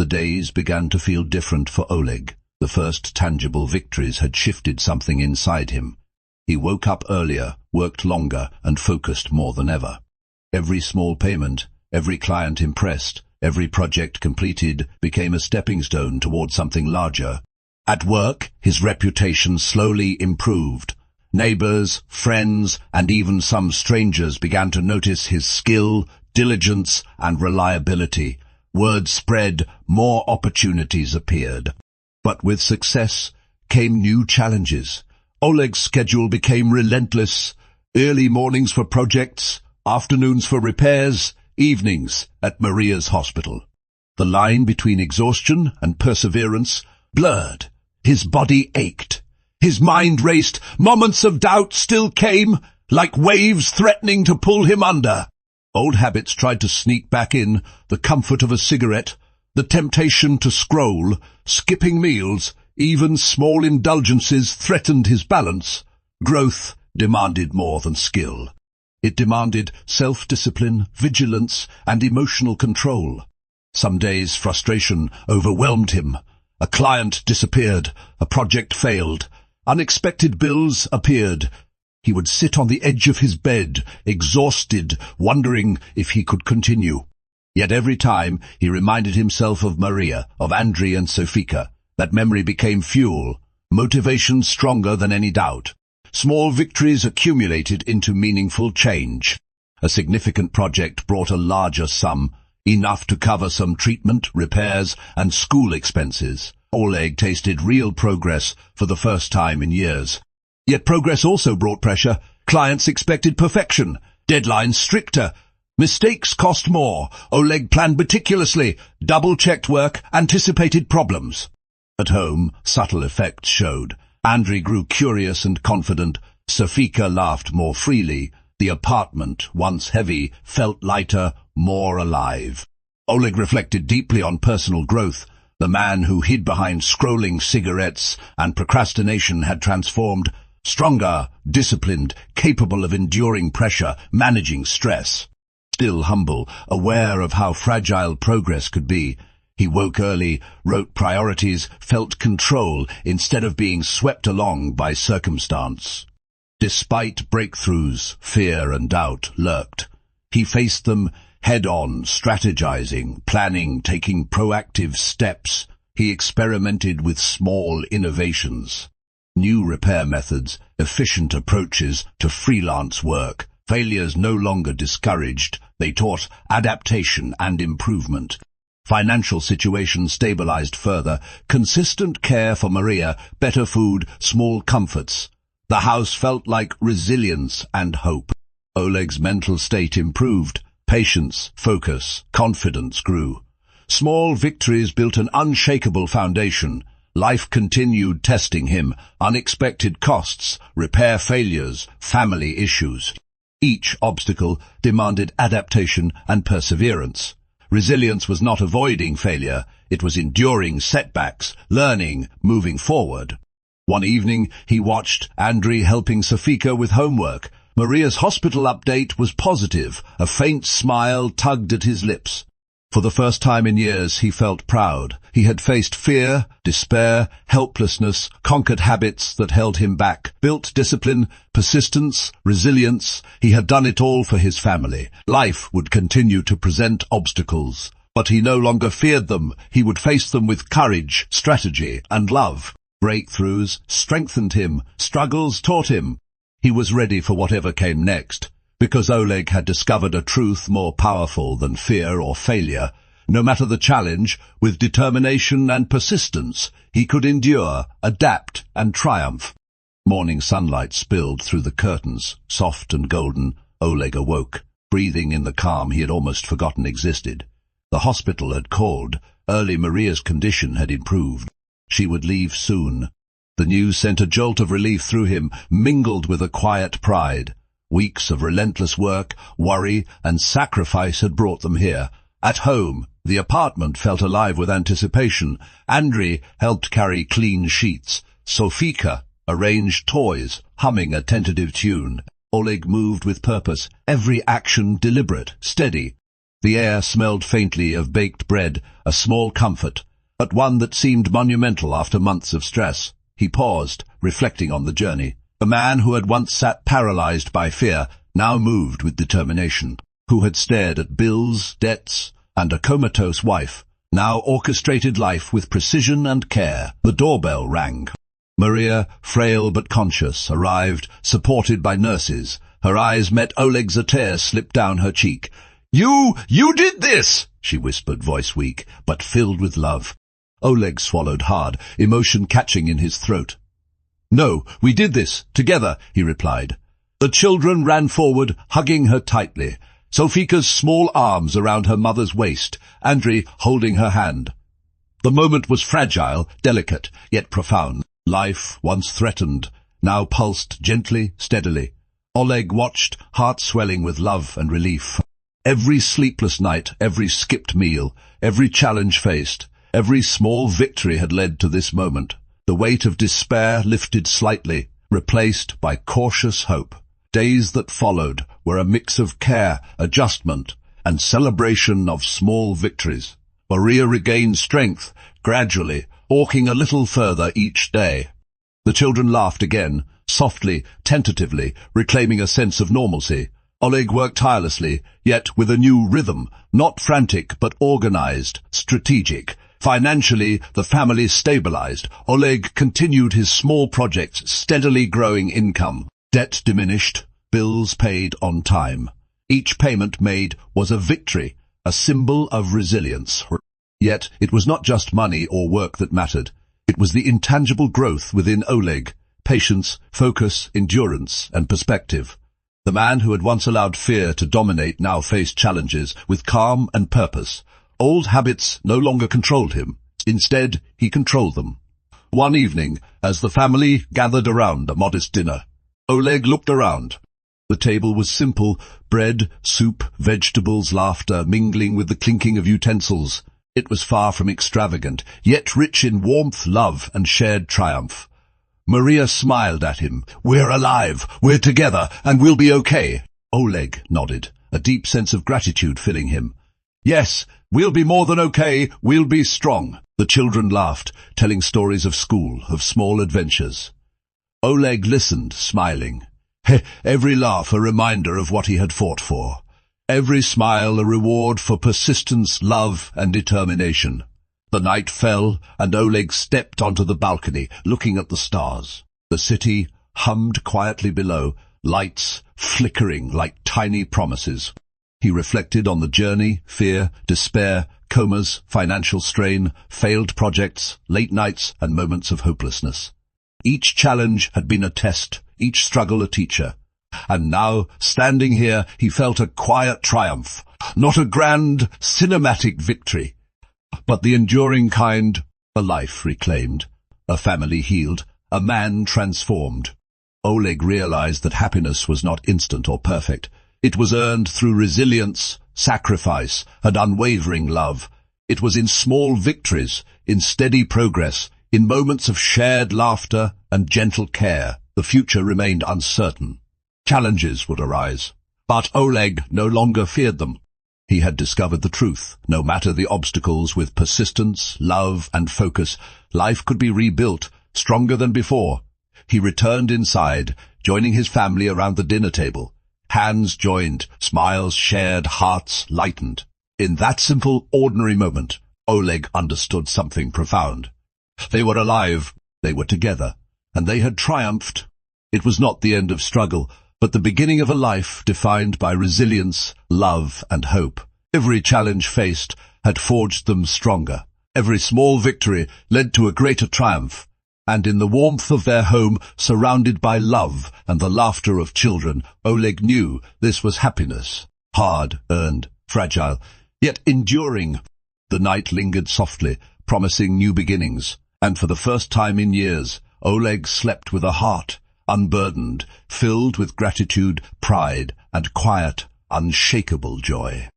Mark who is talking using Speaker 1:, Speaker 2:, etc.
Speaker 1: The days began to feel different for Oleg. The first tangible victories had shifted something inside him. He woke up earlier, worked longer, and focused more than ever. Every small payment, every client impressed, every project completed became a stepping stone toward something larger. At work, his reputation slowly improved. Neighbors, friends, and even some strangers began to notice his skill, diligence, and reliability. Word spread, more opportunities appeared. But with success came new challenges. Oleg's schedule became relentless. Early mornings for projects, afternoons for repairs, evenings at Maria's hospital. The line between exhaustion and perseverance blurred. His body ached. His mind raced. Moments of doubt still came, like waves threatening to pull him under. Old habits tried to sneak back in, the comfort of a cigarette, the temptation to scroll, skipping meals, even small indulgences threatened his balance. Growth demanded more than skill. It demanded self-discipline, vigilance, and emotional control. Some days frustration overwhelmed him. A client disappeared, a project failed, unexpected bills appeared. He would sit on the edge of his bed, exhausted, wondering if he could continue. Yet every time he reminded himself of Maria, of Andriy and Sofika. That memory became fuel, motivation stronger than any doubt. Small victories accumulated into meaningful change. A significant project brought a larger sum, enough to cover some treatment, repairs, and school expenses. Oleg tasted real progress for the first time in years. Yet progress also brought pressure. Clients expected perfection, deadlines stricter. Mistakes cost more. Oleg planned meticulously, double-checked work, anticipated problems. At home, subtle effects showed. Andriy grew curious and confident. Sofika laughed more freely. The apartment, once heavy, felt lighter, more alive. Oleg reflected deeply on personal growth. The man who hid behind scrolling cigarettes and procrastination had transformed. Stronger, disciplined, capable of enduring pressure, managing stress. Still humble, aware of how fragile progress could be, he woke early, wrote priorities, felt control instead of being swept along by circumstance. Despite breakthroughs, fear and doubt lurked. He faced them head-on, strategizing, planning, taking proactive steps. He experimented with small innovations. New repair methods, efficient approaches to freelance work. Failures no longer discouraged. They taught adaptation and improvement. Financial situation stabilized further. Consistent care for Maria, better food, small comforts. The house felt like resilience and hope. Oleg's mental state improved. Patience, focus, confidence grew. Small victories built an unshakable foundation. Life continued testing him. Unexpected costs, repair failures, family issues. Each obstacle demanded adaptation and perseverance. Resilience was not avoiding failure. It was enduring setbacks, learning, moving forward. One evening, he watched Andriy helping Sofika with homework. Maria's hospital update was positive. A faint smile tugged at his lips. For the first time in years, he felt proud. He had faced fear, despair, helplessness, conquered habits that held him back, built discipline, persistence, resilience. He had done it all for his family. Life would continue to present obstacles, but he no longer feared them. He would face them with courage, strategy, and love. Breakthroughs strengthened him. Struggles taught him. He was ready for whatever came next, because Oleg had discovered a truth more powerful than fear or failure. No matter the challenge, with determination and persistence, he could endure, adapt, and triumph. Morning sunlight spilled through the curtains, soft and golden. Oleg awoke, breathing in the calm he had almost forgotten existed. The hospital had called. Early Maria's condition had improved. She would leave soon. The news sent a jolt of relief through him, mingled with a quiet pride. Weeks of relentless work, worry, and sacrifice had brought them here. At home, the apartment felt alive with anticipation. Andriy helped carry clean sheets. Sofika arranged toys, humming a tentative tune. Oleg moved with purpose, every action deliberate, steady. The air smelled faintly of baked bread, a small comfort, but one that seemed monumental after months of stress. He paused, reflecting on the journey. The man who had once sat paralyzed by fear now moved with determination, who had stared at bills, debts, and a comatose wife, now orchestrated life with precision and care. The doorbell rang. Maria, frail but conscious, arrived, supported by nurses. Her eyes met Oleg's. A tear slipped down her cheek. You did this!" she whispered, voice weak, but filled with love. Oleg swallowed hard, emotion catching in his throat. "No, we did this, together," he replied. The children ran forward, hugging her tightly, Sofika's small arms around her mother's waist, Andrei holding her hand. The moment was fragile, delicate, yet profound. Life, once threatened, now pulsed gently, steadily. Oleg watched, heart swelling with love and relief. Every sleepless night, every skipped meal, every challenge faced, every small victory had led to this moment. The weight of despair lifted slightly, replaced by cautious hope. Days that followed were a mix of care, adjustment, and celebration of small victories. Maria regained strength, gradually, walking a little further each day. The children laughed again, softly, tentatively, reclaiming a sense of normalcy. Oleg worked tirelessly, yet with a new rhythm, not frantic but organized, strategic. Financially, the family stabilized. Oleg continued his small projects, steadily growing income. Debt diminished, bills paid on time. Each payment made was a victory, a symbol of resilience. Yet it was not just money or work that mattered. It was the intangible growth within Oleg, patience, focus, endurance, and perspective. The man who had once allowed fear to dominate now faced challenges with calm and purpose. Old habits no longer controlled him. Instead, he controlled them. One evening, as the family gathered around a modest dinner, Oleg looked around. The table was simple, bread, soup, vegetables, laughter, mingling with the clinking of utensils. It was far from extravagant, yet rich in warmth, love, and shared triumph. Maria smiled at him. "We're alive, we're together, and we'll be okay." Oleg nodded, a deep sense of gratitude filling him. "Yes, we'll be more than okay, we'll be strong." The children laughed, telling stories of school, of small adventures. Oleg listened, smiling. Every laugh a reminder of what he had fought for. Every smile a reward for persistence, love, and determination. The night fell, and Oleg stepped onto the balcony, looking at the stars. The city hummed quietly below, lights flickering like tiny promises. He reflected on the journey, fear, despair, comas, financial strain, failed projects, late nights, and moments of hopelessness. Each challenge had been a test, each struggle a teacher. And now, standing here, he felt a quiet triumph, not a grand, cinematic victory, but the enduring kind, a life reclaimed, a family healed, a man transformed. Oleg realized that happiness was not instant or perfect. It was earned through resilience, sacrifice, and unwavering love. It was in small victories, in steady progress, in moments of shared laughter and gentle care. The future remained uncertain. Challenges would arise, but Oleg no longer feared them. He had discovered the truth. No matter the obstacles, with persistence, love, and focus, life could be rebuilt, stronger than before. He returned inside, joining his family around the dinner table. Hands joined, smiles shared, hearts lightened. In that simple, ordinary moment, Oleg understood something profound. They were alive, they were together, and they had triumphed. It was not the end of struggle, but the beginning of a life defined by resilience, love, and hope. Every challenge faced had forged them stronger. Every small victory led to a greater triumph. And in the warmth of their home, surrounded by love and the laughter of children, Oleg knew this was happiness. Hard, earned, fragile, yet enduring. The night lingered softly, promising new beginnings. And for the first time in years, Oleg slept with a heart unburdened, filled with gratitude, pride, and quiet, unshakable joy.